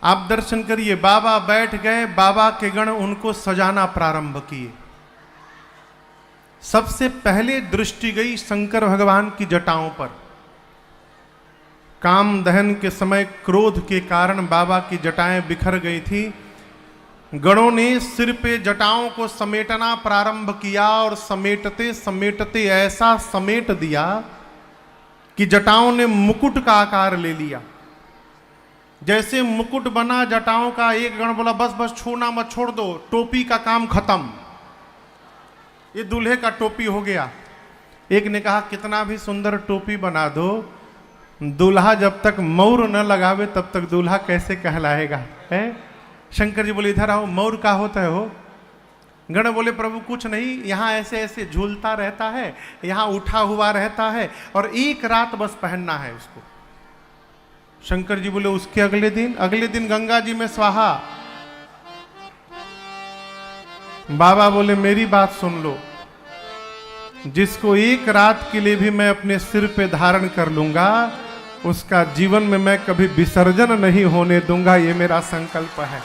आप दर्शन करिए। बाबा बैठ गए, बाबा के गण उनको सजाना प्रारंभ किए। सबसे पहले दृष्टि गई शंकर भगवान की जटाओं पर। काम दहन के समय क्रोध के कारण बाबा की जटाएं बिखर गई थी। गणों ने सिर पे जटाओं को समेटना प्रारंभ किया और समेटते समेटते ऐसा समेट दिया कि जटाओं ने मुकुट का आकार ले लिया। जैसे मुकुट बना जटाओं का, एक गण बोला बस बस छूना मत, छोड़ दो, टोपी का काम खत्म, ये दूल्हे का टोपी हो गया। एक ने कहा कितना भी सुंदर टोपी बना दो, दूल्हा जब तक मौर न लगावे तब तक दूल्हा कैसे कहलाएगा है। शंकर जी बोले इधर आओ, मौर का होता है हो। गण बोले प्रभु कुछ नहीं, यहाँ ऐसे ऐसे झूलता रहता है, यहाँ उठा हुआ रहता है और एक रात बस पहनना है उसको। शंकर जी बोले उसके अगले दिन गंगा जी में स्वाहा। बाबा बोले मेरी बात सुन लो, जिसको एक रात के लिए भी मैं अपने सिर पे धारण कर लूंगा उसका जीवन में मैं कभी विसर्जन नहीं होने दूंगा, ये मेरा संकल्प है।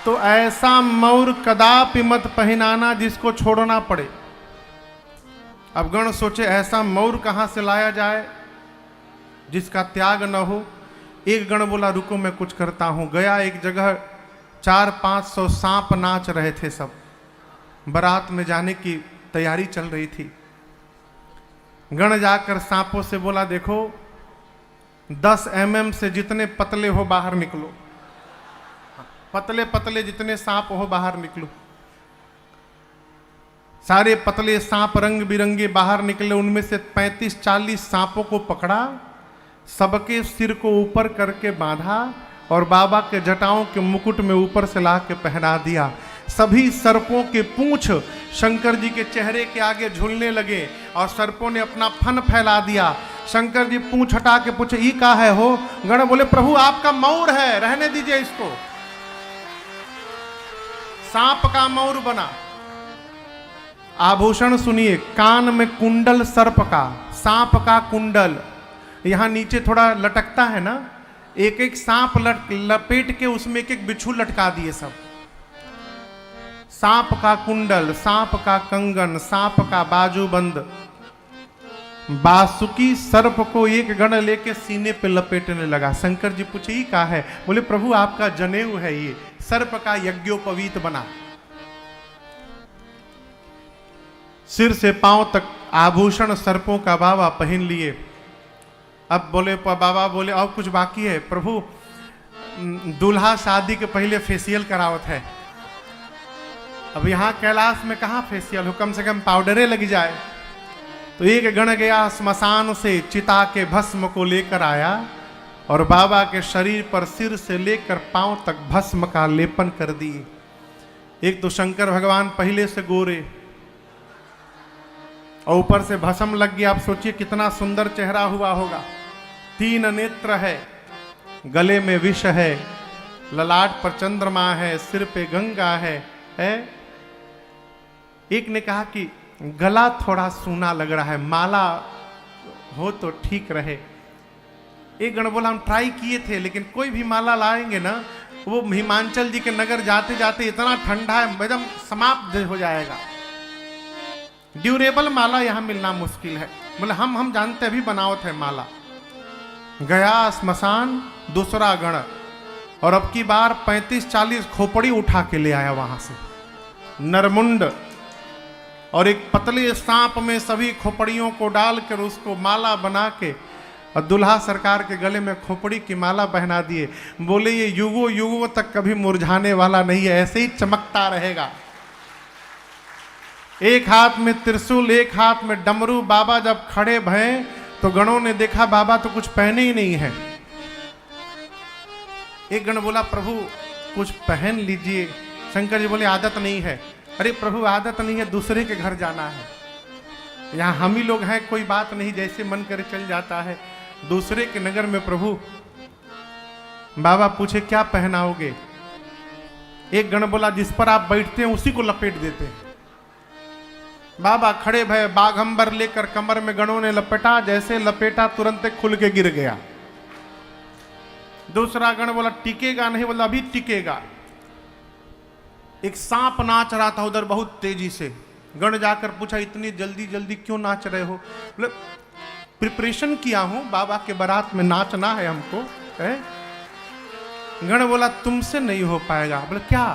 तो ऐसा मौर कदापि मत पहनाना जिसको छोड़ना पड़े। अब गण सोचे ऐसा मौर कहां से लाया जाए जिसका त्याग न हो। एक गण बोला रुको मैं कुछ करता हूं। गया एक जगह, 400-500 सांप नाच रहे थे, सब बारात में जाने की तैयारी चल रही थी। गण जाकर सांपों से बोला देखो 10 mm से जितने पतले हो बाहर निकलो, पतले पतले जितने सांप हो बाहर निकलो। सारे पतले सांप रंग बिरंगे बाहर निकले। उनमें से 35-40 सांपों को पकड़ा, सबके सिर को ऊपर करके बांधा और बाबा के जटाओं के मुकुट में ऊपर से ला के पहना दिया। सभी सर्पों के पूंछ शंकर जी के चेहरे के आगे झूलने लगे और सर्पों ने अपना फन फैला दिया। शंकर जी पूंछ हटा के पूछे ये का है हो। गण बोले प्रभु आपका मौर है, रहने दीजिए इसको। सांप का मौर बना। आभूषण सुनिए, कान में कुंडल सर्प का, सांप का कुंडल, यहां नीचे थोड़ा लटकता है ना, एक एक सांप लपेट के उसमें एक एक बिच्छू लटका दिए सब। सांप का कुंडल, सांप का कंगन, सांप का बाजूबंद। बासुकी सर्प को एक गण लेके सीने पे लपेटने लगा। शंकर जी पूछे ये क्या है। बोले प्रभु आपका जनेऊ है, ये सर्प का यज्ञोपवीत बना। सिर से पांव तक आभूषण सर्पों का बाबा पहन लिए। अब बोले बाबा बोले और कुछ बाकी है। प्रभु दूल्हा शादी के पहले फेशियल करावत है। अब यहाँ कैलाश में कहाँ फेशियल हो, कम से कम पाउडरे लग जाए। तो एक गण गया स्मशान से, चिता के भस्म को लेकर आया और बाबा के शरीर पर सिर से लेकर पांव तक भस्म का लेपन कर दिए। एक तो शंकर भगवान पहले से गोरे और ऊपर से भस्म लग गया। आप सोचिए कितना सुंदर चेहरा हुआ होगा। 3 नेत्र है, गले में विष है, ललाट पर चंद्रमा है, सिर पे गंगा है। एक ने कहा कि गला थोड़ा सूना लग रहा है, माला हो तो ठीक रहे। एक गण बोला हम ट्राई किए थे लेकिन कोई भी माला लाएंगे ना, वो हिमाचल जी के नगर जाते जाते इतना ठंडा है एकदम समाप्त हो जाएगा। ड्यूरेबल माला यहाँ मिलना मुश्किल है। बोले हम जानते अभी बनावत है माला। गया स्मशान दूसरा गण और अब की बार 35-40 खोपड़ी उठा के ले आया वहां से, नरमुंड और एक पतले सांप में सभी खोपड़ियों को डालकर उसको माला बना के और दुल्हा सरकार के गले में खोपड़ी की माला पहना दिए। बोले ये युगों युगों तक कभी मुरझाने वाला नहीं है, ऐसे ही चमकता रहेगा। एक हाथ में त्रिशूल, एक हाथ में डमरू। बाबा जब खड़े भये तो गणों ने देखा बाबा तो कुछ पहने ही नहीं है। एक गण बोला प्रभु कुछ पहन लीजिए। शंकर जी बोले आदत नहीं है। अरे प्रभु आदत नहीं है, दूसरे के घर जाना है, यहाँ हम ही लोग हैं, कोई बात नहीं, जैसे मन करे चल जाता है। दूसरे के नगर में प्रभु। बाबा पूछे क्या पहनाओगे। एक गण बोला जिस पर आप बैठते हैं उसी को लपेट देते हैं। बाबा खड़े भय, बाघंबर लेकर कमर में गणों ने लपेटा, जैसे लपेटा तुरंत खुल के गिर गया। दूसरा गण बोला टिकेगा नहीं, बोला अभी टिकेगा। एक सांप नाच रहा था उधर बहुत तेजी से। गण जाकर पूछा इतनी जल्दी जल्दी क्यों नाच रहे हो? बोले प्रिपरेशन किया हूं, बाबा के बारात में नाचना है हमको है? गण बोला तुमसे नहीं हो पाएगा। बोले क्या?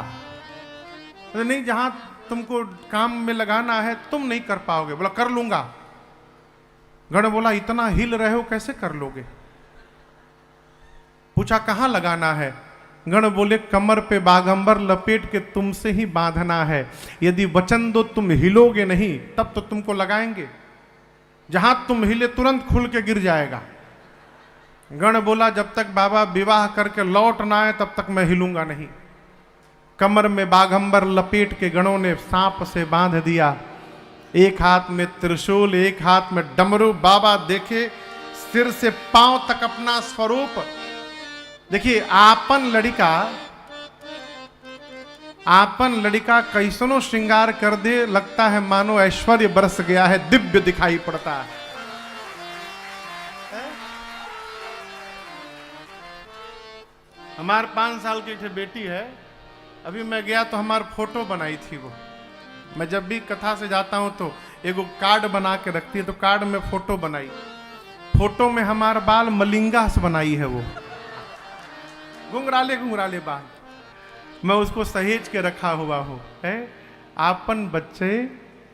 बोले नहीं, जहां तुमको काम में लगाना है तुम नहीं कर पाओगे। बोला कर लूंगा। गण बोला इतना हिल रहे हो कैसे कर लोगे? पूछा कहां लगाना है? गण बोले कमर पे बागंबर लपेट के तुमसे ही बांधना है, यदि वचन दो तुम हिलोगे नहीं तब तो तुमको लगाएंगे, जहां तुम हिले तुरंत खुल के गिर जाएगा। गण बोला जब तक बाबा विवाह करके लौट ना आए तब तक मैं हिलूंगा नहीं। कमर में बागंबर लपेट के गणों ने सांप से बांध दिया। एक हाथ में त्रिशूल, एक हाथ में डमरू। बाबा देखे सिर से पांव तक अपना स्वरूप। देखिए आपन लड़का कैसनो श्रृंगार कर दे, लगता है मानो ऐश्वर्य बरस गया है, दिव्य दिखाई पड़ता है। हमारे 5 साल की एक बेटी है, अभी मैं गया तो हमारी फोटो बनाई थी वो। मैं जब भी कथा से जाता हूं तो एगो कार्ड बना के रखती है, तो कार्ड में फोटो बनाई। फोटो में हमारा बाल मलिंगा से बनाई है वो, घुंघराले बाल। मैं उसको सहेज के रखा हुआ हूं है। आपन बच्चे,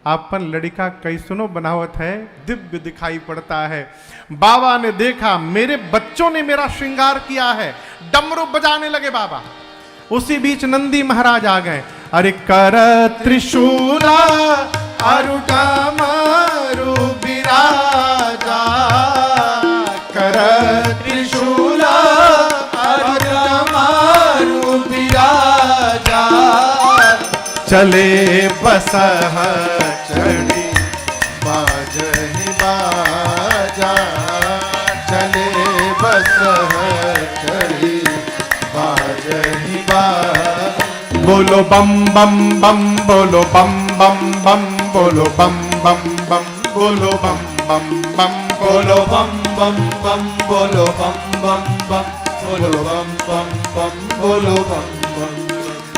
आपन लड़का कैसनो बनावत है, दिव्य दिखाई पड़ता है। बाबा ने देखा मेरे बच्चों ने मेरा श्रृंगार किया है, डमरू बजाने लगे बाबा। उसी बीच नंदी महाराज आ गए। अरे कर त्रिशूला अरुटा मारू बिराजा, कर त्रिशूला अरुटा मारू बिराजा, चले बसह चढ़ी बाजहि बाजा, चले बसह चढ़ी बाजहि बाजा। बोलो बम बम बम, बोलो बम बम बम, बोलो बम बम बम, बोलो बम बम बम, बोलो बम बम बम, बोलो बम बम बम, बोलो बम बम बम, बोलो बम बम।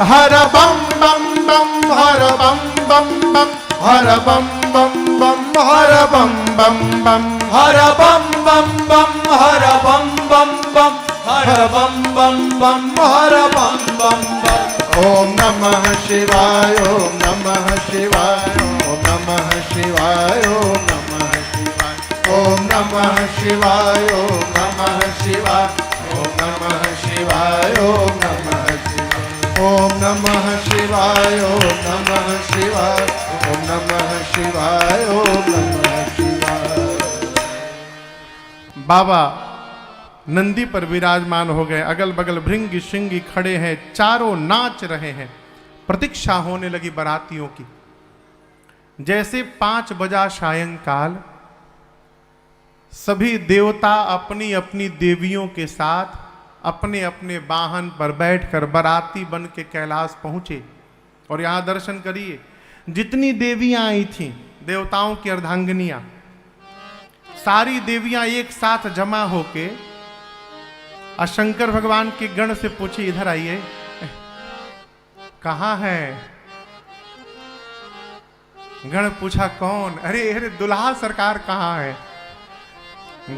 हर बम बम बम, हर बम बम बम, हर बम बम बम, हर बम बम बम, हर बम बम बम, हर बम बम बम, हर बम बम बम, हर बम बम बम। ओम नमः शिवाय, ओम नमः शिवाय, ओम नमः शिवाय, ओम नमः शिवाय, ओम नमः शिवाय, ओम नमः शिवाय, ओम नमः शिवाय, ओम नमः शिवाय, ओम नमः शिवाय, ओम नमः शिवाय, ओम नमः शिवाय, ओम नमः शिवाय। बाबा नंदी पर विराजमान हो गए। अगल बगल भृंगी श्रृंगी खड़े हैं, चारों नाच रहे हैं। प्रतीक्षा होने लगी बारातियों की। जैसे 5 बजा सायंकाल, सभी देवता अपनी अपनी देवियों के साथ अपने अपने वाहन पर बैठकर बाराती बन के कैलाश पहुंचे। और यहां दर्शन करिए, जितनी देवियां आई थीं, देवताओं की अर्धांगिनियां, सारी देवियां एक साथ जमा होके शंकर भगवान के गण से पूछे इधर आइए, कहां है? गण पूछा कौन? अरे अरे दुल्हा सरकार कहां है?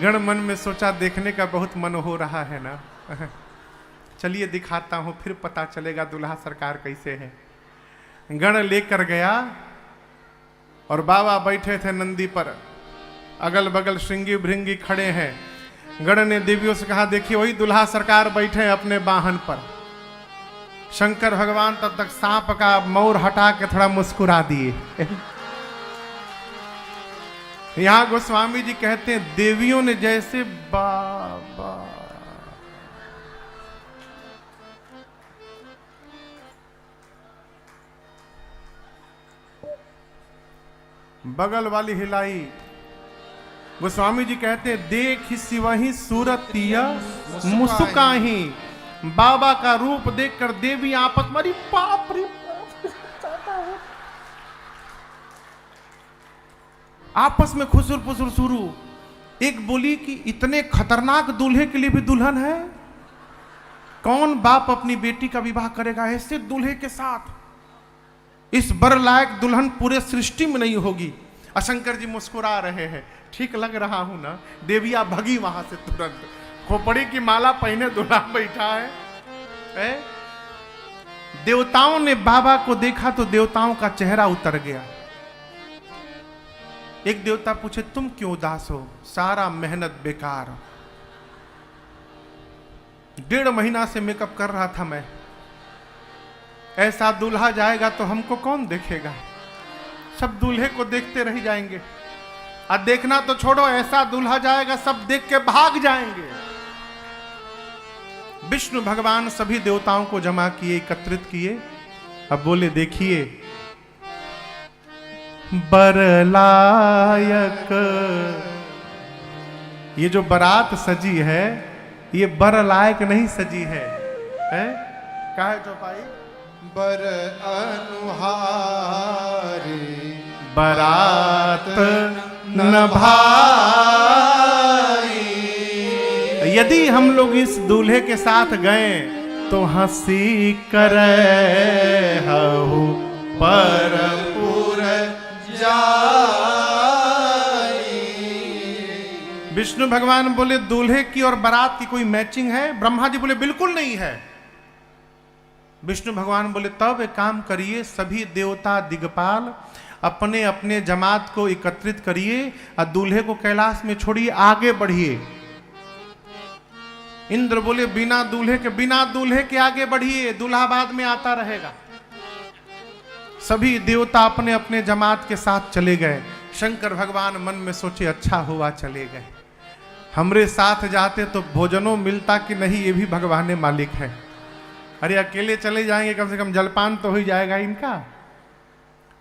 गण मन में सोचा देखने का बहुत मन हो रहा है ना, चलिए दिखाता हूं, फिर पता चलेगा दुल्हा सरकार कैसे है। गण लेकर गया और बाबा बैठे थे नंदी पर, अगल बगल श्रृंगी भृंगी खड़े हैं। गण ने देवियों से कहा देखिए वही दुल्हा सरकार बैठे हैं अपने वाहन पर। शंकर भगवान तब तक सांप का मौर हटा के थोड़ा मुस्कुरा दिए। यहां गोस्वामी जी कहते हैं देवियों ने जैसे बाबा बगल वाली हिलाई। गोस्वामी जी कहते हैं देख सिवही सूरतिया मुस्काही। बाबा का रूप देखकर देवी आपस में बाप रे आपस में खुसुर पुसुर शुरू। एक बोली कि इतने खतरनाक दूल्हे के लिए भी दुल्हन है, कौन बाप अपनी बेटी का विवाह करेगा ऐसे दूल्हे के साथ? इस बर लायक दुल्हन पूरे सृष्टि में नहीं होगी। शंकर जी मुस्कुरा रहे हैं, ठीक लग रहा हूं ना? देविया भगी वहां से तुरंत, खोपड़ी की माला पहने दूल्हा बैठा है। देवताओं ने बाबा को देखा तो देवताओं का चेहरा उतर गया। एक देवता पूछे, तुम क्यों उदास हो? सारा मेहनत बेकार, 1.5 महीना से मेकअप कर रहा था मैं, ऐसा दूल्हा जाएगा तो हमको कौन देखेगा? सब दूल्हे को देखते रह जाएंगे। और देखना तो छोड़ो, ऐसा दूल्हा जाएगा सब देख के भाग जाएंगे। विष्णु भगवान सभी देवताओं को जमा किए, एकत्रित किए। अब बोले, देखिए बरलायक, ये जो बारात सजी है ये बर लायक नहीं सजी है, क्या है चौपाई? बर अनुहारी बारात न भाई। यदि हम लोग इस दूल्हे के साथ गए तो हंसी करे हहु परपुर जाई। विष्णु भगवान बोले, दूल्हे की और बारात की कोई मैचिंग है? ब्रह्मा जी बोले, बिल्कुल नहीं है। विष्णु भगवान बोले, तब एक काम करिए, सभी देवता दिग्पाल अपने अपने जमात को एकत्रित करिए और दूल्हे को कैलाश में छोड़िए, आगे बढ़िए। इंद्र बोले, बिना दूल्हे के आगे बढ़िए, दूल्हा बाद में आता रहेगा। सभी देवता अपने अपने जमात के साथ चले गए। शंकर भगवान मन में सोचे, अच्छा हुआ चले गए, हमरे साथ जाते तो भोजनों मिलता कि नहीं, ये भी भगवान मालिक है। अरे अकेले चले जाएंगे, कम से कम जलपान तो हो ही जाएगा इनका।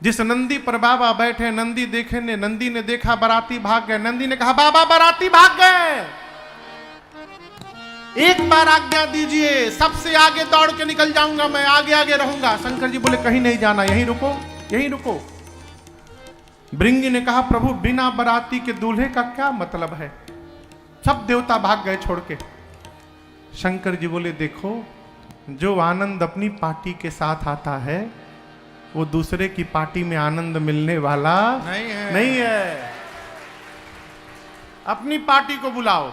जिस नंदी पर बाबा बैठे, नंदी ने देखा बाराती भाग गए। नंदी ने कहा, बाबा बाराती भाग गए, एक बार आज्ञा दीजिए, सबसे आगे दौड़ के निकल जाऊंगा, मैं आगे आगे रहूंगा। शंकर जी बोले, कहीं नहीं जाना, यहीं रुको, यहीं रुको। भृंगी ने कहा, प्रभु बिना बाराती के दूल्हे का क्या मतलब है? सब देवता भाग गए छोड़ के। शंकर जी बोले, देखो, जो आनंद अपनी पार्टी के साथ आता है वो दूसरे की पार्टी में आनंद मिलने वाला नहीं है। अपनी पार्टी को बुलाओ।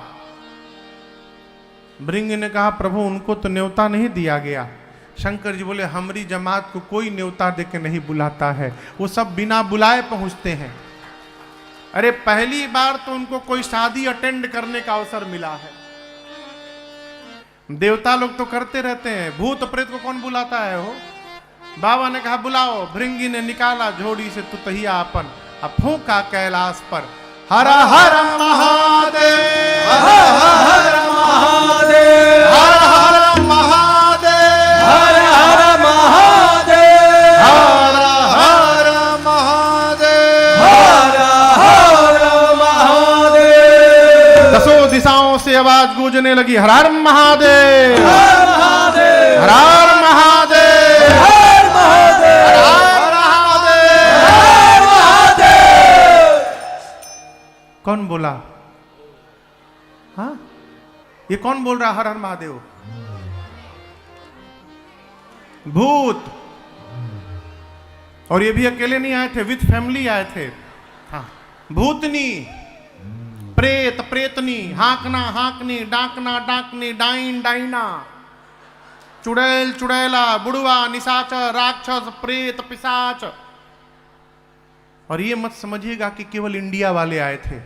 भृंग ने कहा, प्रभु उनको तो न्योता नहीं दिया गया। शंकर जी बोले, हमारी जमात को कोई न्योता देके नहीं बुलाता है, वो सब बिना बुलाए पहुंचते हैं। अरे पहली बार तो उनको कोई शादी अटेंड करने का अवसर मिला है। देवता लोग तो करते रहते हैं, भूत प्रेत को कौन बुलाता है? हो बाबा ने कहा, बुलाओ। भृंगी ने निकाला झोड़ी से तुतहिया अपन, अब फूंका कैलाश पर, हर हर महादेव, हर हर महादेव, हर हर महादेव, हर हर महादेव, हर हर महादेव, हर हर महादेव। दसों दिशाओं से आवाज गूंजने लगी, हर हर महादेव, हर महादेव, हर हर महादेव, हर महादेव, हर महादेव, हर महादेव। कौन बोला? हाँ, ये कौन बोल रहा हर हर महादेव? भूत। और ये भी अकेले नहीं आए थे, विथ फैमिली आए थे। हाँ, भूतनी, प्रेत प्रेतनी, हाकना हाकनी, डाकना डाकनी, डाइन डाइना, चुड़ैल चुड़ैला, बुड़वा, निशाचर, राक्षस, प्रेत, पिशाच। और ये मत समझिएगा कि केवल इंडिया वाले आए थे,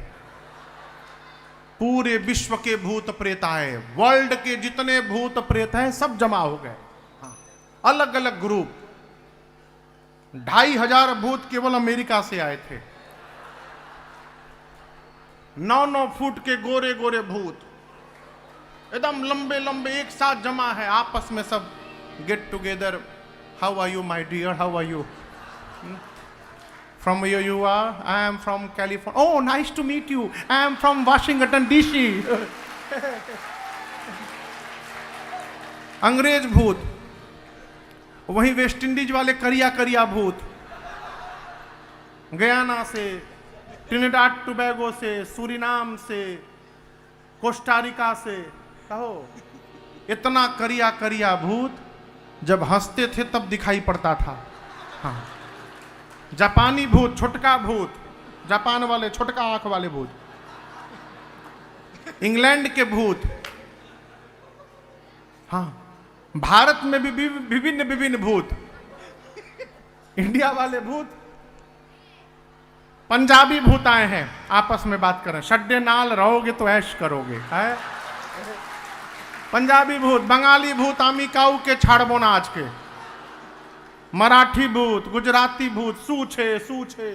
पूरे विश्व के भूत प्रेत आए। वर्ल्ड के जितने भूत प्रेत हैं सब जमा हो गए। हाँ, अलग अलग ग्रुप। 2500 भूत केवल अमेरिका से आए थे। 9-9 फुट के गोरे गोरे भूत एकदम लंबे लंबे एक साथ जमा है, आपस में सब get together. How are you my dear, how are you? From where you are? I am from California. Oh, nice to meet you. I am from Washington DC. अंग्रेज भूत, वहीं वेस्ट इंडीज वाले करिया करिया भूत, गयाना से, Trinidad Tobago से, Suriname से, कोस्टारिका से, कहो इतना करिया करिया भूत, जब हंसते थे तब दिखाई पड़ता था। हाँ, जापानी भूत, छोटका भूत, जापान वाले छोटका आंख वाले भूत, इंग्लैंड के भूत, हाँ, भारत में भी विभिन्न विभिन्न भूत, इंडिया वाले भूत, पंजाबी भूत आए हैं, आपस में बात करें, शड्डे नाल रहोगे तो ऐश करोगे, है पंजाबी भूत, बंगाली भूत, आमी काऊ के छाड़बो नाच के, मराठी भूत, गुजराती भूत, सूछे सूछे,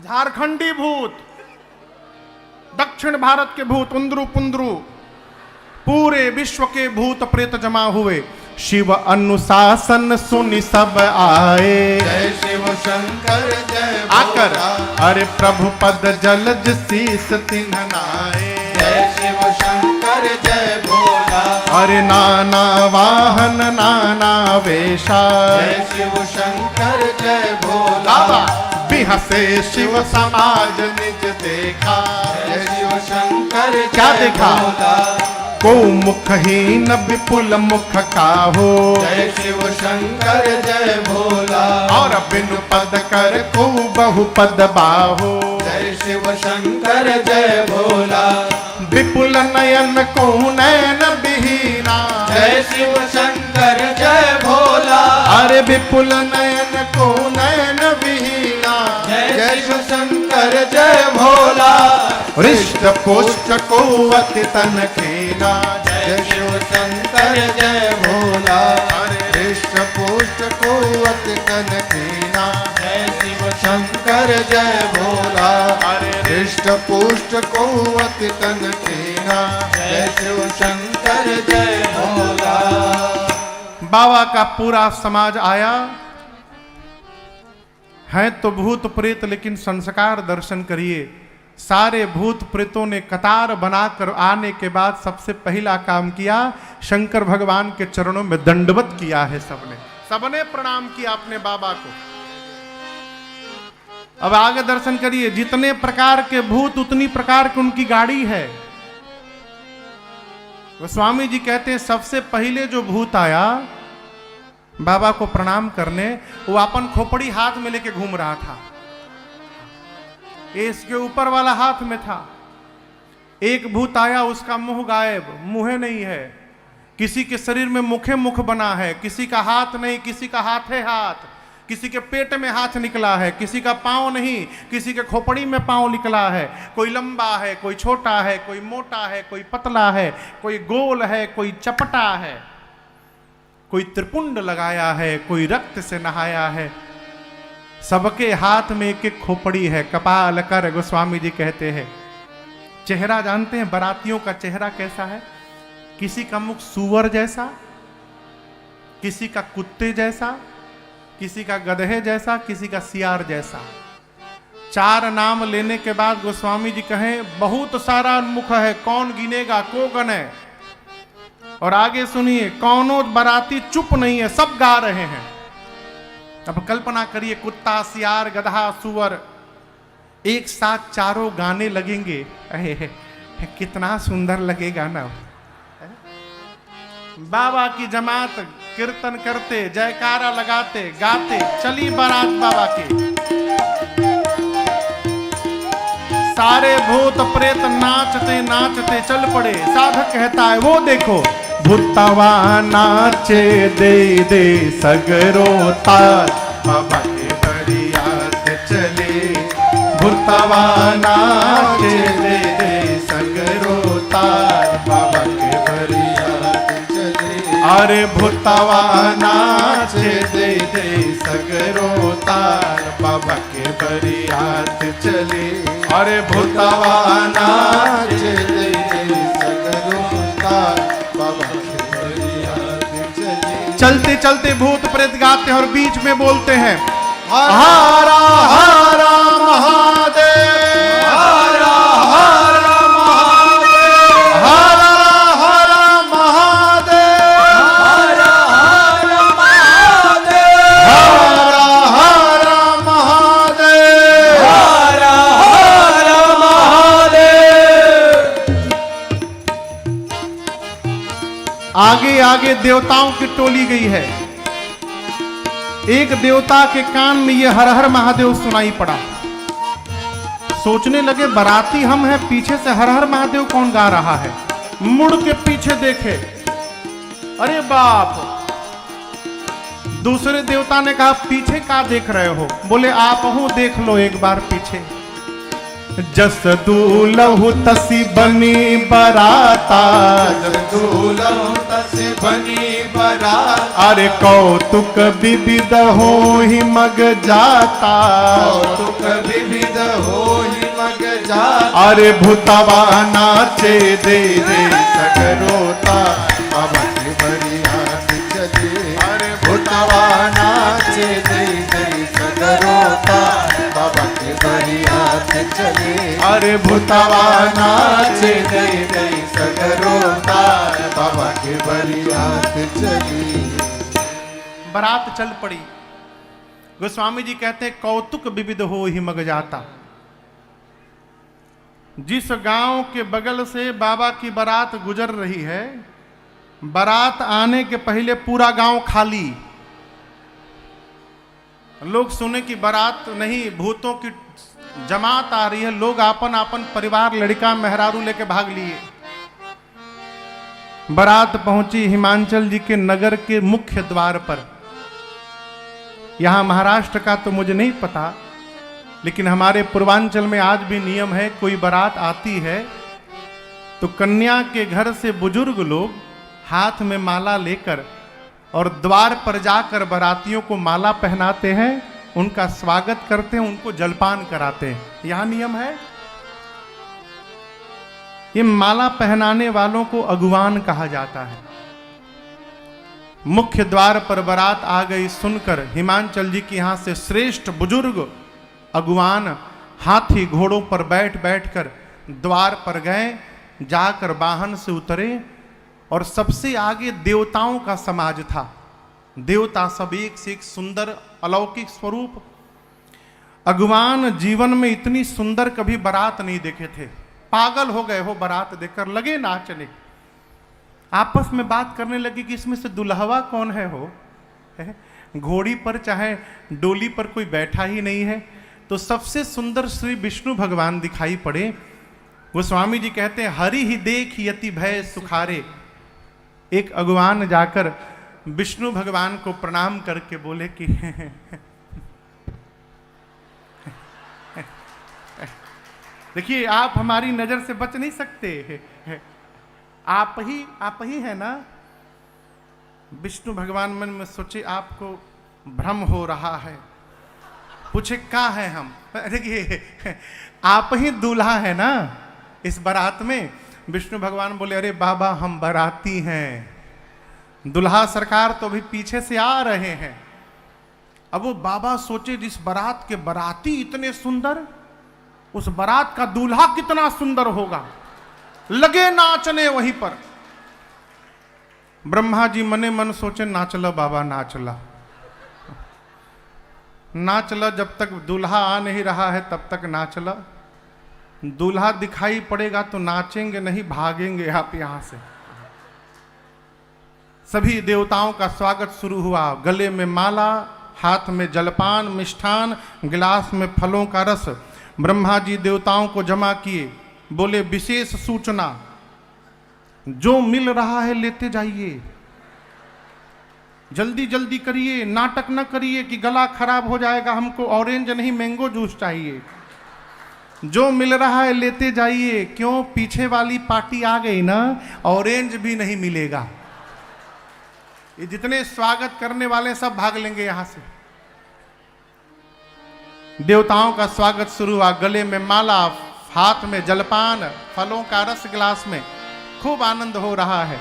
झारखंडी भूत, दक्षिण भारत के भूत, उंदरू पुंदरू, पूरे विश्व के भूत प्रेत जमा हुए। शिव अनुशासन सुनि सब आए, जय शिव शंकर जय आकर अरे प्रभु पद जलज शीस तिन्ह नाए। जय शिव शंकर जय भोला, अरे नाना वाहन नाना वेशा, जय शिव शंकर जय भोला, बाबा बिहसे शिव समाज निज देखा। जय शिव शंकर क्या जय देखा? भोला, को मुखहीन विपुल मुख काहो, जय शिव शंकर जय भोला, और बिनु पद कर को बहु पद बाहो। जय शिव शंकर जय भोला, विपुल नयन को नयन विहीना, जय शिव शंकर जय भोला, अरे विपुल नयन को नयन विहीना। जय शिव शंकर जय भोला, हृष्ट पुष्ट को अति तन खेना। जय शिव शंकर जय भोला, हृष्ट पुष्ट को अति तन खेना। जय शिव शंकर जय भोला, हृष्ट पुष्ट को अति तन खेना। जय शिव शंकर जय भोला। बाबा का पूरा समाज आया है तो भूत प्रेत, लेकिन संस्कार दर्शन करिए। सारे भूत प्रेतों ने कतार बनाकर आने के बाद सबसे पहला काम किया, शंकर भगवान के चरणों में दंडवत किया है। सबने प्रणाम किया अपने बाबा को। अब आगे दर्शन करिए, जितने प्रकार के भूत उतनी प्रकार की उनकी गाड़ी है। गोस्वामी जी कहते हैं सबसे पहले जो भूत आया बाबा को प्रणाम करने, वो अपन खोपड़ी हाथ में लेके घूम रहा था। इसके ऊपर वाला हाथ में था। एक भूत आया, उसका मुंह गायब, मुंह नहीं है। किसी के शरीर में मुखे मुख बना है, किसी का हाथ नहीं, किसी का हाथ है हाथ, किसी के पेट में हाथ निकला है, किसी का पांव नहीं, किसी के खोपड़ी में पांव निकला है। कोई लंबा है, कोई छोटा है, कोई मोटा है, कोई पतला है, कोई गोल है, कोई चपटा है, कोई त्रिपुंड लगाया है, कोई रक्त से नहाया है। सबके हाथ में एक एक खोपड़ी है। कपाल कर गोस्वामी जी कहते हैं। चेहरा जानते हैं बारातियों का चेहरा कैसा है? किसी का मुख सूअर जैसा, किसी का कुत्ते जैसा, किसी का गधे जैसा, किसी का सियार जैसा। 4 नाम लेने के बाद गोस्वामी जी कहें बहुत सारा मुख है, कौन गिनेगा, को गने। और आगे सुनिए, कौनो बाराती चुप नहीं है, सब गा रहे हैं। अब कल्पना करिए, कुत्ता, सियार, गधा, सुअर एक साथ चारों गाने लगेंगे। अहे कितना सुंदर लगेगा ना। बाबा की जमात कीर्तन करते, जयकारा लगाते, गाते चली बारात बाबा की। सारे भूत प्रेत नाचते नाचते चल पड़े। साधक कहता है, वो देखो भूतवा नाचे दे दे सगरो ताल, बाबा के बरियात चले। भूतवा नाचे दे दे सगरो ताल, बाबा के बरियात चले। अरे भूतवा नाचे दे दे सगरो ताल, बाबा के बरियात चले। अरे भूतवा नाचे दे दे सगरो ताल, बाबा के बरियात चले। चलते चलते भूत प्रेत गाते हैं और बीच में बोलते हैं, हरा हरा महादेव, हरा हरा महादेव, हरा हरा महादेव, हर हर महादेव, हरा हरा महादेव। हर हर महादेव। आगे आगे देवताओं की टोली गई है। एक देवता के कान में ये हर हर महादेव सुनाई पड़ा। सोचने लगे बाराती हम हैं, पीछे से हर हर महादेव कौन गा रहा है। मुड़ के पीछे देखे, अरे बाप। दूसरे देवता ने कहा पीछे का देख रहे हो? बोले आप हूं, देख लो एक बार पीछे। जस दूलहु तसी बनी बराता, जस दूलहु तसी बनी बराता। अरे कौतुक विविध हो ही मग जाता, कौतुक विविध हो ही मग जाता। अरे भूतवा नाचे दे दे सगरोता, बाबा के बरियात चले। अरे भूतवा नाचे दे दे सगरोता, बाबा के बरियात चले। अरे भूतवा नाचे दे दे सगरोता, बाबा के बरियात चली। बारात चल पड़ी। गोस्वामी जी कहते हैं कौतुक विविध हो ही मग जाता। जिस गांव के बगल से बाबा की बारात गुजर रही है, बारात आने के पहले पूरा गांव खाली। लोग सुने कि बारात नहीं, भूतों की जमात आ रही है। लोग आपन आपन परिवार, लड़का मेहरारू लेके भाग लिए। बारात पहुंची हिमांचल जी के नगर के मुख्य द्वार पर। यहां महाराष्ट्र का तो मुझे नहीं पता, लेकिन हमारे पूर्वांचल में आज भी नियम है, कोई बारात आती है तो कन्या के घर से बुजुर्ग लोग हाथ में माला लेकर और द्वार पर जाकर बारातियों को माला पहनाते हैं, उनका स्वागत करते हैं, उनको जलपान कराते हैं। यहां नियम है। ये माला पहनाने वालों को अगुवान कहा जाता है। मुख्य द्वार पर बारात आ गई सुनकर हिमांचल जी के यहां से श्रेष्ठ बुजुर्ग अगुवान हाथी घोड़ों पर बैठ बैठकर द्वार पर गए, जाकर वाहन से उतरे और सबसे आगे देवताओं का समाज था। देवता सब एक से एक सुंदर अलौकिक स्वरूप। अगुवान जीवन में इतनी सुंदर कभी बारात नहीं देखे थे। पागल हो गए हो बारात देखकर, लगे नाचने। आपस में बात करने लगे कि इसमें से दुल्हवा कौन है हो। घोड़ी पर चाहे डोली पर कोई बैठा ही नहीं है। तो सबसे सुंदर श्री विष्णु भगवान दिखाई पड़े। गोस्वामी जी कहते हैं हरि ही देख यति भय सुखारे। एक अगुवान जाकर विष्णु भगवान को प्रणाम करके बोले कि देखिए आप हमारी नजर से बच नहीं सकते, आप ही है ना। विष्णु भगवान मन में सोचे आपको भ्रम हो रहा है। पूछे क्या है हम? देखिए आप ही दूल्हा है ना इस बारात में। विष्णु भगवान बोले अरे बाबा हम बाराती हैं, दुल्हा सरकार तो अभी पीछे से आ रहे हैं। अब वो बाबा सोचे जिस बारात के बाराती इतने सुंदर, उस बारात का दूल्हा कितना सुंदर होगा। लगे नाचने वहीं पर। ब्रह्मा जी मने मन सोचे नाचला बाबा नाचला, नाचला। जब तक दूल्हा आ नहीं रहा है तब तक नाचला। दूल्हा दिखाई पड़ेगा तो नाचेंगे नहीं, भागेंगे आप यहां से। सभी देवताओं का स्वागत शुरू हुआ। गले में माला, हाथ में जलपान, मिष्ठान, गिलास में फलों का रस। ब्रह्मा जी देवताओं को जमा किए। बोले विशेष सूचना, जो मिल रहा है लेते जाइए, जल्दी जल्दी करिए, नाटक न करिए कि गला खराब हो जाएगा, हमको ऑरेंज नहीं मैंगो जूस चाहिए। जो मिल रहा है लेते जाइए। क्यों? पीछे वाली पार्टी आ गई ना, ऑरेंज भी नहीं मिलेगा। ये जितने स्वागत करने वाले सब भाग लेंगे यहां से। देवताओं का स्वागत शुरू हुआ। गले में माला, हाथ में जलपान, फलों का रस गिलास में, खूब आनंद हो रहा है।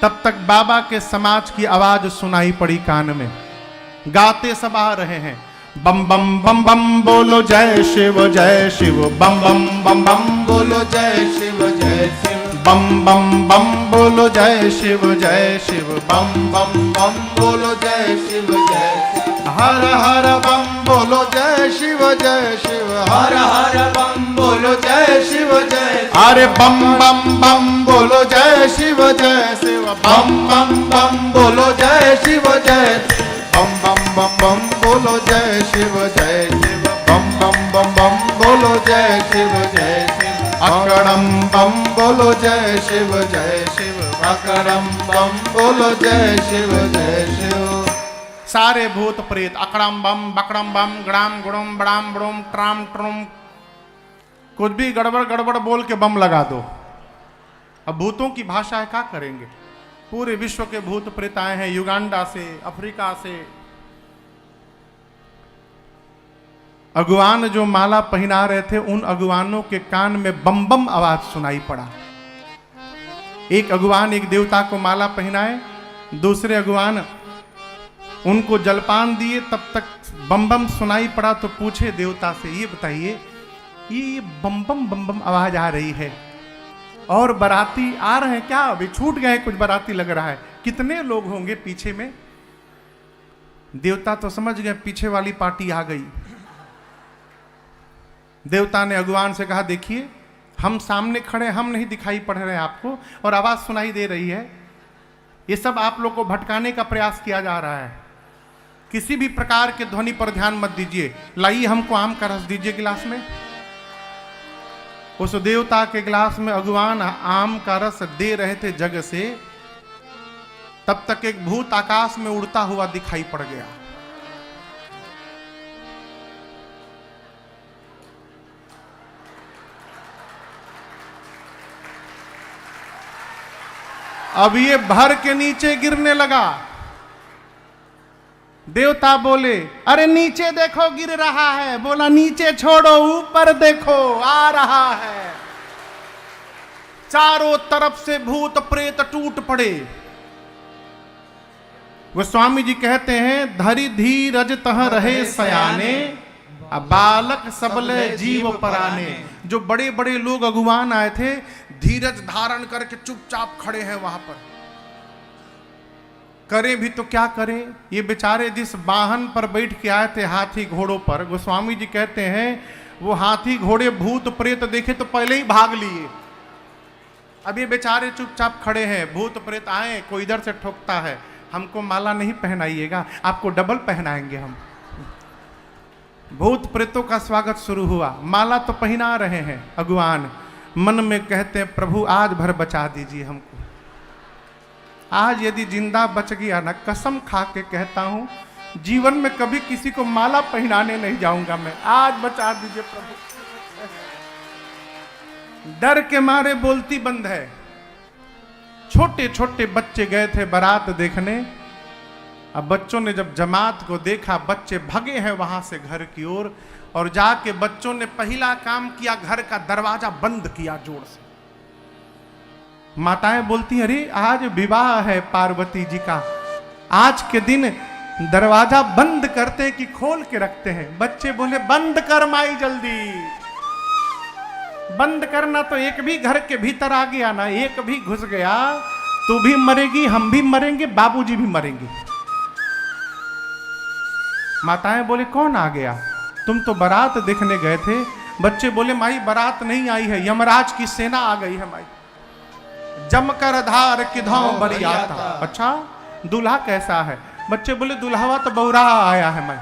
तब तक बाबा के समाज की आवाज सुनाई पड़ी कान में। गाते सब आ रहे हैं। बम बम बम बम बोलो जय शिव जय शिव, बम बम बम बम बोलो जय शिव जय शिव। बम बम बम बोलो जय शिव जय शिव, बम बम बम बोलो जय शिव जय शिव। हर हर बम बोलो जय शिव जय शिव, हर हर बम बोलो जय शिव जय शिव। अरे बम बम बम बोलो जय जय शिव जय शिव बम बम बम बोलो जय शिव जय बम बम बम बम बोलो जय शिव जय शिव बम बम बम बम बोलो जय शिव जय शिव अकड़म बम बोलो जय शिव जय शिव अकड़म बम बोलो जय शिव जय शिव। सारे भूत प्रेत अकड़म बम बकड़म बम गड़ाम गुड़म बड़ाम बड़ोम ट्राम ट्रुम कुछ भी गड़बड़ गड़बड़ बोल के बम लगा दो। अब भूतों की भाषा है, क्या करेंगे? पूरे विश्व के भूत प्रेत आए हैं, युगांडा से, अफ्रीका से। अगुवान जो माला पहना रहे थे, उन अगुवानों के कान में बम बम आवाज सुनाई पड़ा। एक अगुवान एक देवता को माला पहनाए, दूसरे अगुवान उनको जलपान दिए, तब तक बम बम सुनाई पड़ा। तो पूछे देवता से, ये बताइए ये बम बम आवाज आ रही है और बाराती आ रहे हैं क्या? अभी छूट गए, कुछ बाराती लग रहा है, कितने लोग होंगे पीछे में? देवता तो समझ गए पीछे वाली पार्टी आ गई। देवता ने अगुवान से कहा, देखिए हम सामने खड़े, हम नहीं दिखाई पड़ रहे हैं आपको, और आवाज सुनाई दे रही है। ये सब आप लोग को भटकाने का प्रयास किया जा रहा है। किसी भी प्रकार के ध्वनि पर ध्यान मत दीजिए। लाइए हमको आम का रस दीजिए गिलास में। उस देवता के गिलास में अगुवान आम का रस दे रहे थे जग से, तब तक एक भूत आकाश में उड़ता हुआ दिखाई पड़ गया। अब ये भर के नीचे गिरने लगा। देवता बोले, अरे नीचे देखो गिर रहा है। बोला, नीचे छोड़ो, ऊपर देखो आ रहा है। चारों तरफ से भूत प्रेत टूट पड़े। गोस्वामी जी कहते हैं, धरि धीरज तह रहे सयाने, बालक सबले जीव पराने। जो बड़े बड़े लोग अगुवान आए थे, धीरज धारण करके चुपचाप खड़े हैं वहां पर। करें भी तो क्या करें? ये बेचारे जिस वाहन पर बैठ के आए थे, हाथी घोड़ों पर, गोस्वामी जी कहते हैं वो हाथी घोड़े भूत प्रेत देखे तो पहले ही भाग लिए। अब ये बेचारे चुपचाप खड़े हैं। भूत प्रेत आए, कोई इधर से ठोकता है, हमको माला नहीं पहनाइएगा, आपको डबल पहनाएंगे हम। भूत प्रेतों का स्वागत शुरू हुआ। माला तो पहना रहे हैं अगुवान, मन में कहते हैं, प्रभु आज भर बचा दीजिए हमको। आज यदि जिंदा बच गया ना, कसम खा के कहता हूं, जीवन में कभी किसी को माला पहनाने नहीं जाऊंगा मैं। आज बचा दीजिए प्रभु। डर के मारे बोलती बंद है। छोटे छोटे बच्चे गए थे बारात देखने। अब बच्चों ने जब जमात को देखा, बच्चे भगे हैं वहां से घर की ओर, और जाके बच्चों ने पहला काम किया, घर का दरवाजा बंद किया जोर से। माताएं बोलती, अरे आज विवाह है पार्वती जी का, आज के दिन दरवाजा बंद करते कि खोल के रखते हैं? बच्चे बोले, बंद कर माई जल्दी, बंद करना। तो एक भी घर के भीतर आ गया ना, एक भी घुस गया, तू भी मरेगी, हम भी मरेंगे, बाबूजी भी मरेंगे। माताएं बोले, कौन आ गया? तुम तो बारात देखने गए थे। बच्चे बोले, माई बारात नहीं आई है, यमराज की सेना आ गई है माई। जमकर धार किधौ बरियाता। अच्छा, दूल्हा कैसा है? बच्चे बोले, दूल्हा तो बौरा आया है माई,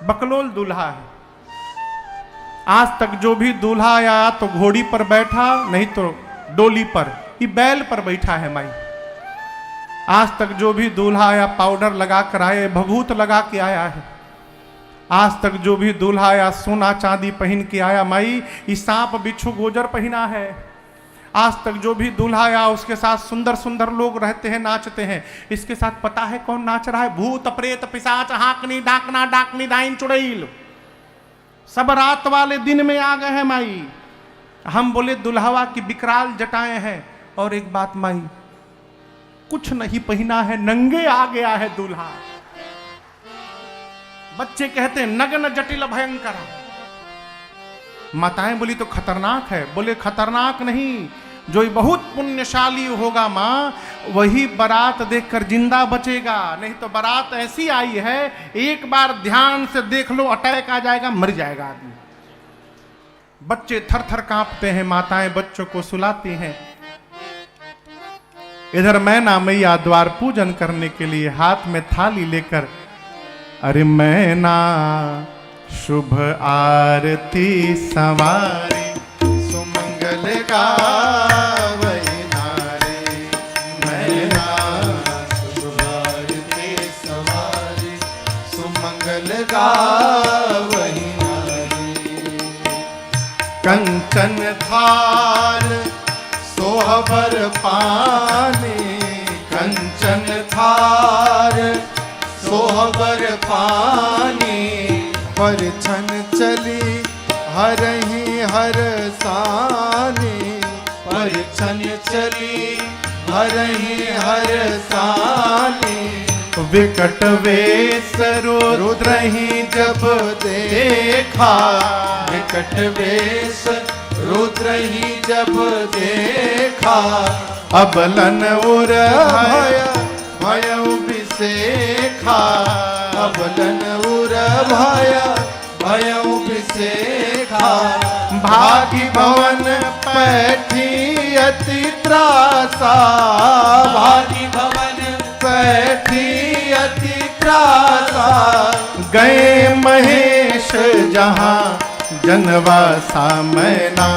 बकलोल दूल्हा है। आज तक जो भी दूल्हा आया तो घोड़ी पर बैठा, नहीं तो डोली पर, ये बैल पर बैठा है माई। आज तक जो भी दूल्हा आया पाउडर लगा कर आए, भभूत लगा के आया है। आज तक जो भी दूल्हा आया सोना चांदी पहन के आया माई, ये सांप बिच्छू गोजर पहना है। आज तक जो भी दूल्हा आया उसके साथ सुंदर सुंदर लोग रहते हैं, नाचते हैं। इसके साथ पता है कौन नाच रहा है? भूत प्रेत पिशाच हाकनी डाकना डाकनी डाइन चुड़ैल, सब रात वाले दिन में आ गए हैं माई। हम बोले दुल्हवा की विकराल जटाएं हैं। और एक बात माई, कुछ नहीं पहना है, नंगे आ गया है दूल्हा। बच्चे कहते हैं नग्न जटिल भयंकर। माताएं बोली तो खतरनाक है। बोले खतरनाक नहीं, जो बहुत पुण्यशाली होगा माँ, वही बारात देखकर जिंदा बचेगा। नहीं तो बारात ऐसी आई है, एक बार ध्यान से देख लो, अटैक आ जाएगा, मर जाएगा आदमी। बच्चे थर थर कांपते हैं। माताएं बच्चों को सुलाती हैं। इधर मैना मैया द्वार पूजन करने के लिए हाथ में थाली लेकर, अरे मैना शुभ आरती संवारी, सुमंगल गावै नारी, मैना शुभ आरती संवारी, सुमंगल गावै नारी। कंचन थार सोहबर पानी, कंचन थार सोहबर पानी, पर छन चली हरहि हर सानी, पर छन चली हरहि हर सानी। विकट वेश रुद्रहि जब देखा, विकट वेश रुद्रहि जब देखा, अबलन उर भय भयउ बिसेखा, अबलन उर भय भयउ बिसेखा। भागी भवन पैठी अति त्रासा, भागी भवन पैठी अति त्रासा। गए महेश जहाँ जनवासा, मैना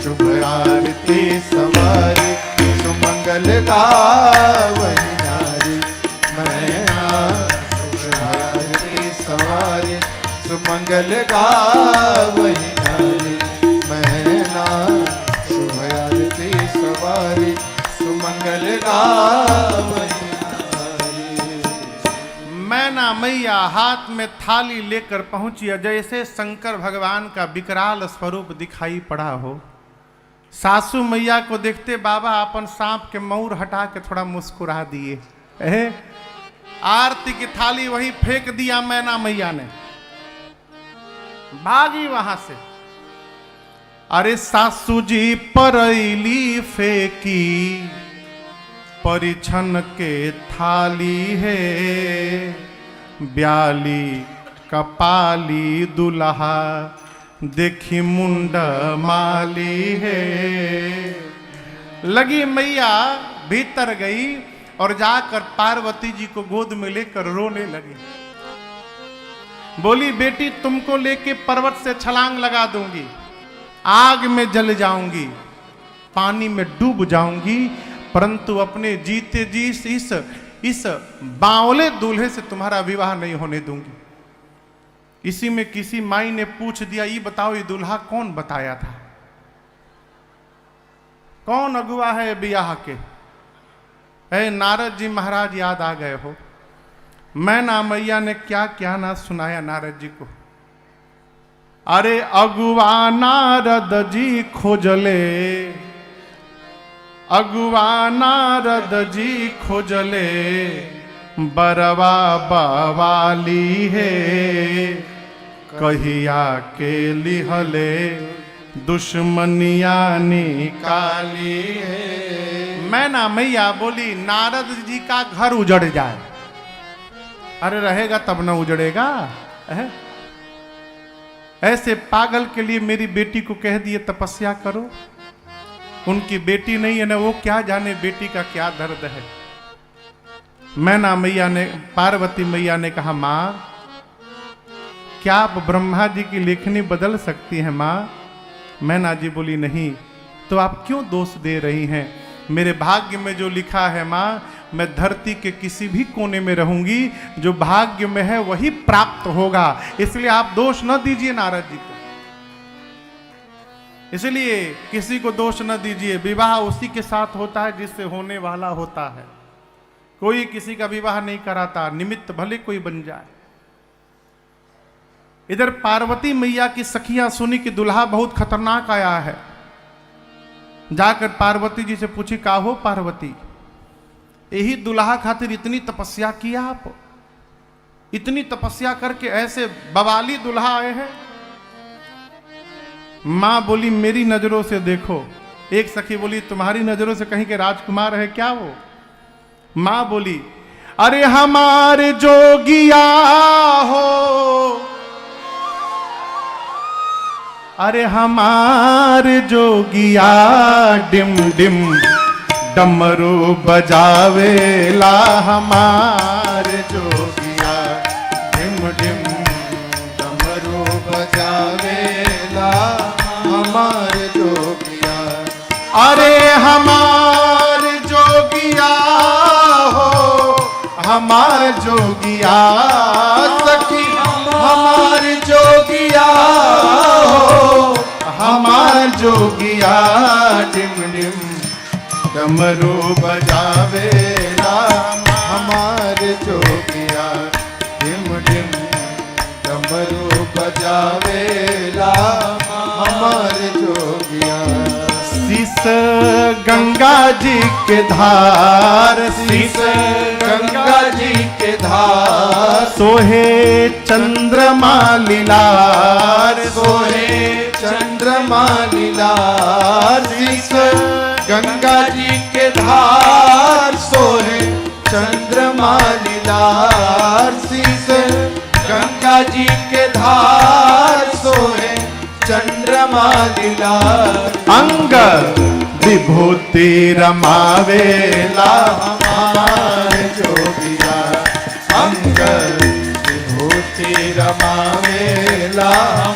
शुभ आरती संवारी, सुमंगल गावै नारी, मैना शुभ आरती संवारी, सुमंगल गावै नारी, मैना शुभ आरती संवारी, सुमंगल गावै नारी। मैना मैया हाथ में थाली लेकर पहुंची, जैसे शंकर भगवान का विकराल स्वरूप दिखाई पड़ा हो। सासू मैया को देखते बाबा अपन सांप के मऊर हटा के थोड़ा मुस्कुरा दिए। आरती की थाली वहीं फेंक दिया मैना मैया ने, भागी वहां से। अरे सासू जी परैली फेंकी, परिछन के थाली है, ब्याली कपाली दुल्हा देखी मुंड माली है। लगी मैया भीतर गई और जाकर पार्वती जी को गोद में लेकर रोने लगी। बोली बेटी तुमको लेके पर्वत से छलांग लगा दूंगी, आग में जल जाऊंगी, पानी में डूब जाऊंगी, परंतु अपने जीते जी इस बावले दूल्हे से तुम्हारा विवाह नहीं होने दूंगी। इसी में किसी माई ने पूछ दिया, ये बताओ ये दूल्हा कौन बताया था, कौन अगुआ है ब्याह के? नारद जी महाराज याद आ गए हो। मैना मैया ने क्या क्या ना सुनाया नारद जी को। अरे अगुआ नारद जी खोजले, अगुआ नारद जी खोजले, बरवा बवाली है, कहिया के लिहले दुश्मनिया निकाली है। मैना मैया बोली नारद जी का घर उजड़ जाए। अरे रहेगा तब ना उजड़ेगा। ऐसे पागल के लिए मेरी बेटी को कह दिए तपस्या करो, उनकी बेटी नहीं है ना, वो क्या जाने बेटी का क्या दर्द है। मैना मैया ने, पार्वती मैया ने कहा माँ क्या आप ब्रह्मा जी की लेखनी बदल सकती हैं माँ? मैना जी बोली नहीं, तो आप क्यों दोष दे रही हैं? मेरे भाग्य में जो लिखा है माँ, मैं धरती के किसी भी कोने में रहूंगी, जो भाग्य में है वही प्राप्त होगा, इसलिए आप दोष न दीजिए नारद जी को। इसलिए किसी को दोष न दीजिए, विवाह उसी के साथ होता है जिससे होने वाला होता है। कोई किसी का विवाह नहीं कराता, निमित्त भले कोई बन जाए। इधर पार्वती मैया की सखियां सुनी कि दुल्हा बहुत खतरनाक आया है। जाकर पार्वती जी से पूछी, का हो पार्वती, यही दुल्हा खातिर इतनी तपस्या किया आप? इतनी तपस्या करके ऐसे बवाली दुल्हा आए हैं? मां बोली मेरी नजरों से देखो। एक सखी बोली तुम्हारी नजरों से कहीं के राजकुमार है क्या वो? मां बोली अरे हमारे जोगिया हो, अरे हमारे जोगिया डिम डिम डमरू बजावेला हमार जोगिया, ढिम ढिम डमरू बजावेला हमार जोगिया। अरे हमार जोगिया हो, हमार जोगिया सखी हमार जोगिया हो, हमार जोगिया ढिम ढिम डमरू बजावेला हमार जोगिया, ढिम ढिम डमरू बजावेला हमार जोगिया। शीस गंगा जी के धार, शीस गंगा जी के धार, सोहे चंद्रमा लीलार, सोहे चंद्रमा लीलार। शीस गंगा जी के धार, सोहे चंद्रमा लीलार। शीस गंगा जी के धार, सोहे चंद्रमा लीलार। अंग विभूति रमावेला हमार जोगिया, अंग विभूति रमावेला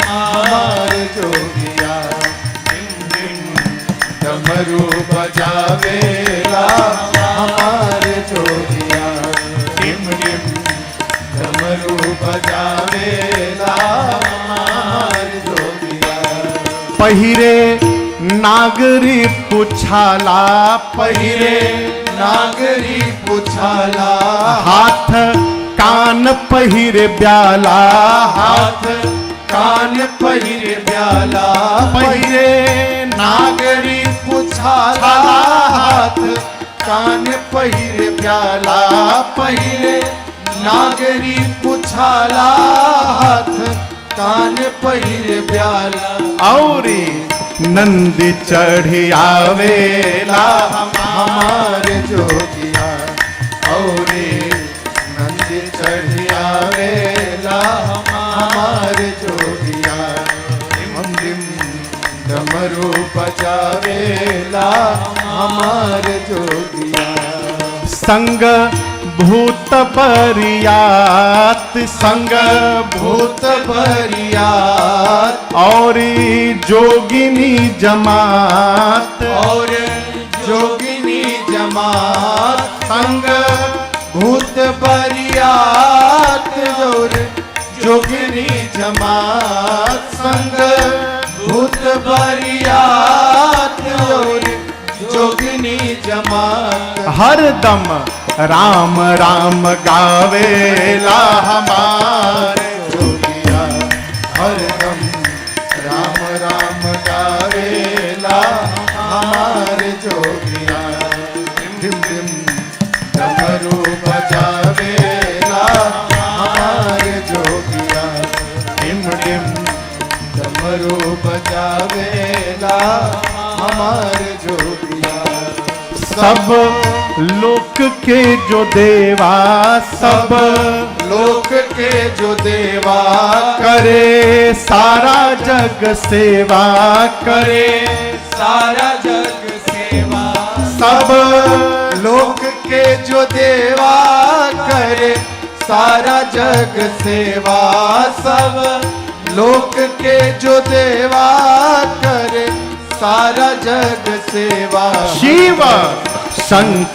हमार जोगिया। ढिम ढिम डमरू बजावेला हमार जोगिया, ढिम ढिम डमरू बजावेला हमार जोगिया। पहिरे नागरी पुछाला, पहिरे नागरी पुछाला, हाथ कान पहिरे ब्याला, हाथ कान पहिरे ब्याला। पहिरे नागरी पुछाला, हाथ कान पहिरे ब्याला। पहिरे नागरी पुछाला, हाथ कान पहिरे ब्याला। औरी नंदी चढ़ी आवेला हमार जोगिया, औरे नंद चढ़ी आवेला हमार जोगिया। ढिम ढिम डमरू बजावेला हमार जोगिया। संग भूत बरियात, संग भूत बरियात, और जोगिनी जमात, और जोगिनी जमात। संग भूत बरियात, और जोगिनी जमात। संग भूत बरियात, और जोगिनी जमात। हरदम राम राम गावेला हमार जोगिया, हरदम राम राम गावेला हमार जोगिया। ढिम ढिम डमरू बजावेला हमार जोगिया, ढिम ढिम डमरू बजावेला हमार जोगिया। सब लोक के जो देवा, सब लोक के जो देवा, करे सारा जग सेवा, करे सारा जग सेवा। सब लोक के जो देवा, करे सारा जग सेवा। सब लोक के जो देवा, करे सारा जग सेवा। शिव शंख